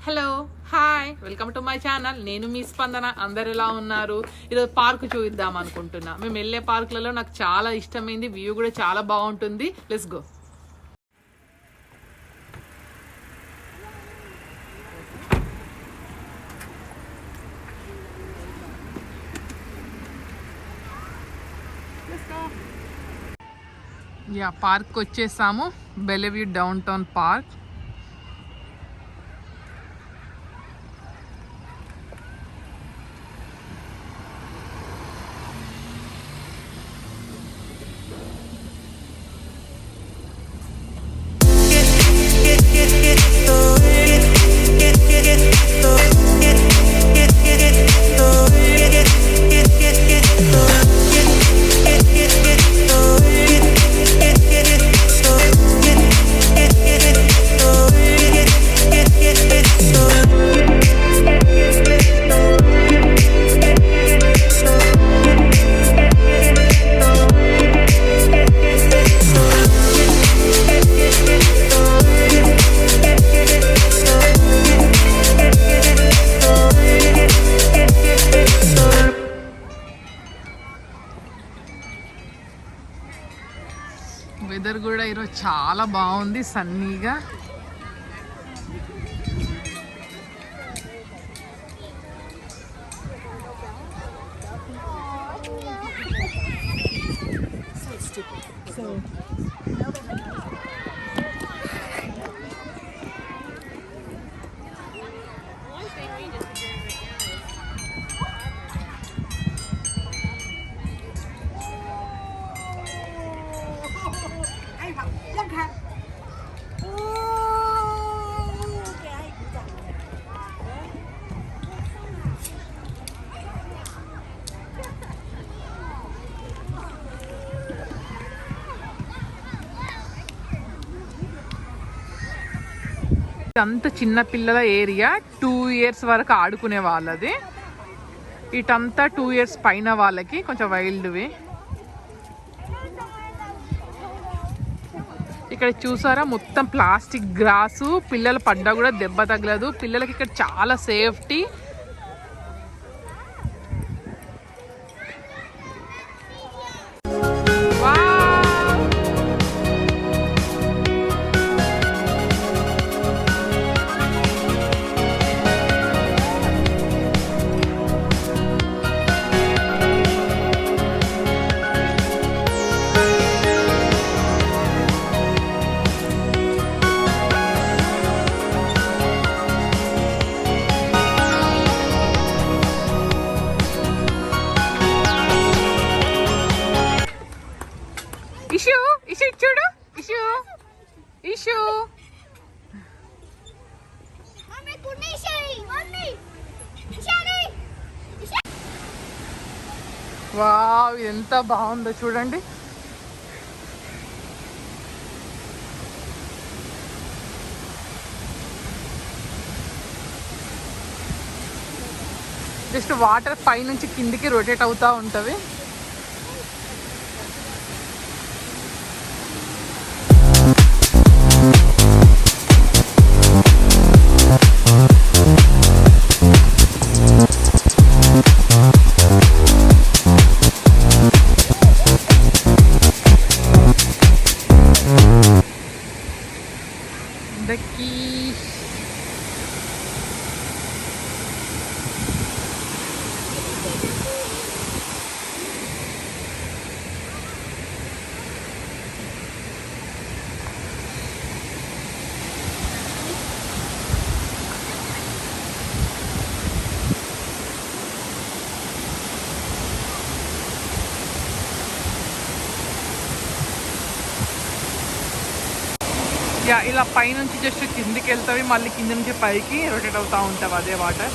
Hello hi welcome to my channel. నేను మీ స్పందన. అందరు ఎలా ఉన్నారు? ఈరోజు పార్క్ చూద్దాం అనుకుంటున్నా. మేము వెళ్ళే పార్కులలో నాకు చాలా ఇష్టమైంది, వ్యూ కూడా చాలా బాగుంటుంది. Let's go. యా పార్క్ వచ్చేసాము. Bellevue down town park. Weather కూడా ఈరోజు చాలా బాగుంది, సన్నీగా. ఇదంతా చిన్న పిల్లల ఏరియా, 2 years వరకు ఆడుకునే వాళ్ళది. ఇటంతా 2 years పైన వాళ్ళకి కొంచెం వైల్డ్వి. ఇక్కడ చూసారా, మొత్తం ప్లాస్టిక్ గ్రాసు. పిల్లలు పడ్డా కూడా దెబ్బ తగలదు. పిల్లలకి ఇక్కడ చాలా సేఫ్టీ. ఇషు చూడు, ఇషు వావ్, ఎంత బాగుందో చూడండి. జస్ట్ వాటర్ పైనుంచి కిందికి రొటేట్ అవుతూ ఉంటవి. యా ఇలా పైనుంచి జస్ట్ కిందికి వెళ్తావి, మళ్ళీ కింద నుంచి పైకి రొటేట్ అవుతూ ఉంటావు అదే వాటర్.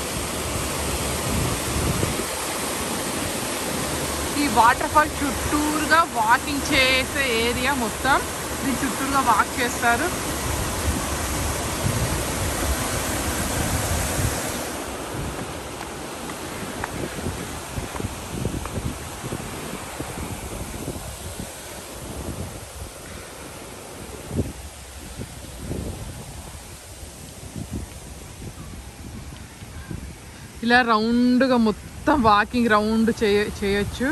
ఈ వాటర్ ఫాల్ చుట్టూరుగా వాకింగ్ చేసే ఏరియా మొత్తం. దీని చుట్టూరుగా వాక్ చేస్తారు. ఇలా రౌండ్గా మొత్తం వాకింగ్ రౌండ్ చేయొచ్చు.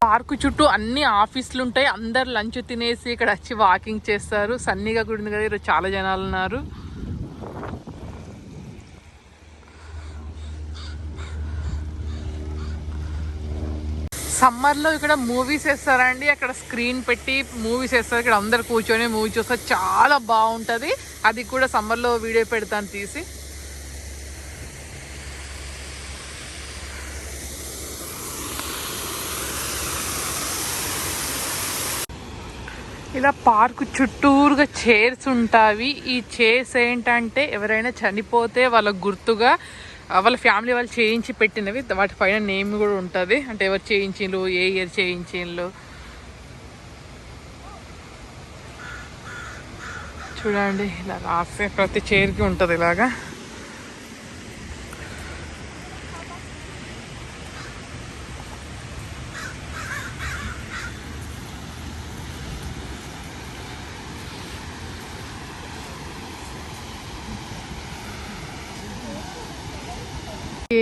పార్కు చుట్టూ అన్ని ఆఫీసులు ఉంటాయి. అందరు లంచ్ తినేసి ఇక్కడ వచ్చి వాకింగ్ చేస్తారు. సన్నీగా కూడా ఉంది కదా, ఈరోజు చాలా జనాలు ఉన్నారు. సమ్మర్లో ఇక్కడ మూవీస్ వేస్తారండి. అక్కడ స్క్రీన్ పెట్టి మూవీస్ వేస్తారు. ఇక్కడ అందరు కూర్చొని మూవీ చూస్తారు. చాలా బాగుంటుంది. అది కూడా సమ్మర్లో వీడియో పెడతాను తీసి. ఇలా పార్కు చుట్టూరుగా చైర్స్ ఉంటాయి. ఈ చైర్స్ ఏంటంటే ఎవరైనా చనిపోతే వాళ్ళ గుర్తుగా వాళ్ళ ఫ్యామిలీ వాళ్ళు చేయించి పెట్టినవి. వాటి పైన నేమ్ కూడా ఉంటుంది, అంటే ఎవరు చేయించిండ్రు, ఏ ఇయర్ చేయించిండ్రు. చూడండి ఇలా రాసే ప్రతి చైర్కి ఉంటుంది ఇలాగా.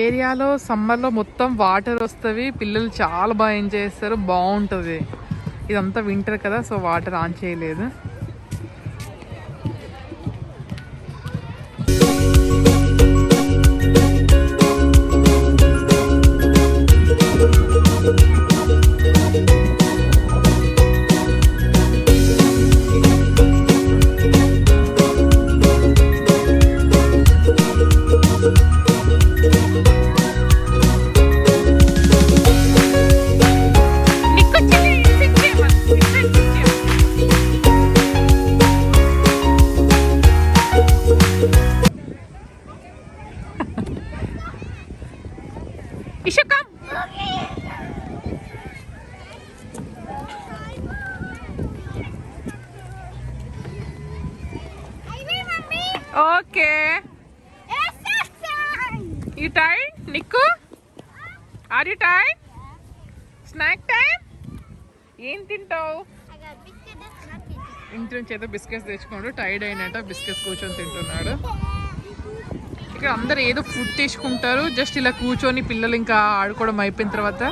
ఏరియాలో సమ్మర్లో మొత్తం వాటర్ వస్తుంది. పిల్లలు చాలా బాగా ఎంజాయ్ చేస్తారు. బాగుంటుంది. ఇదంతా వింటర్ కదా, సో వాటర్ ఆన్ చేయలేదు. Okay. You tired, Niku? Are you tired? Snack time? ఏం తింటావు? ఇంటి నుంచి అయితే బిస్కెట్స్ తెచ్చుకోండు. టైర్డ్ అయినట్ట బిస్కెట్స్ కూర్చొని తింటున్నాడు. ఇక్కడ అందరు ఏదో ఫుడ్ తీసుకుంటారు. జస్ట్ ఇలా కూర్చొని పిల్లలు ఇంకా ఆడుకోవడం అయిపోయిన తర్వాత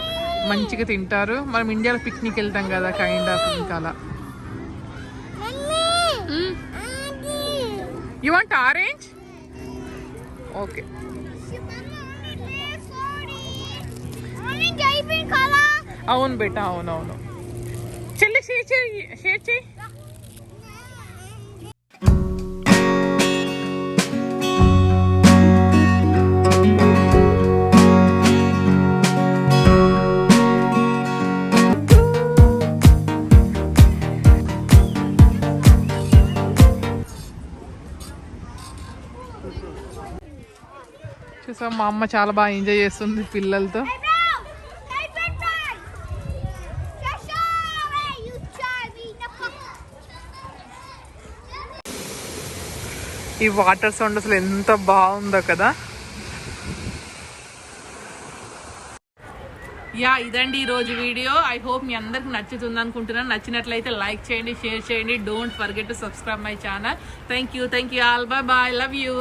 మంచిగా తింటారు. మనం ఇండియాలో పిక్నిక్ వెళ్తాం కదా, కైండ్ ఆఫ్ ఇంకా అలా. You want orange? Okay. అవును బేటా, అవునవును. చెల్లి షేర్ చేయి. చూసా, మా అమ్మ చాలా బాగా ఎంజాయ్ చేస్తుంది పిల్లలతో. ఈ వాటర్ సౌండ్ అసలు ఎంత బాగుందో కదా. ఇదండి ఈరోజు వీడియో. ఐ హోప్ మీ అందరికి నచ్చుతుంది అనుకుంటున్నాను. నచ్చినట్లయితే లైక్ చేయండి, షేర్ చేయండి. Don't forget to subscribe my channel. Thank you all. Bye. Love you.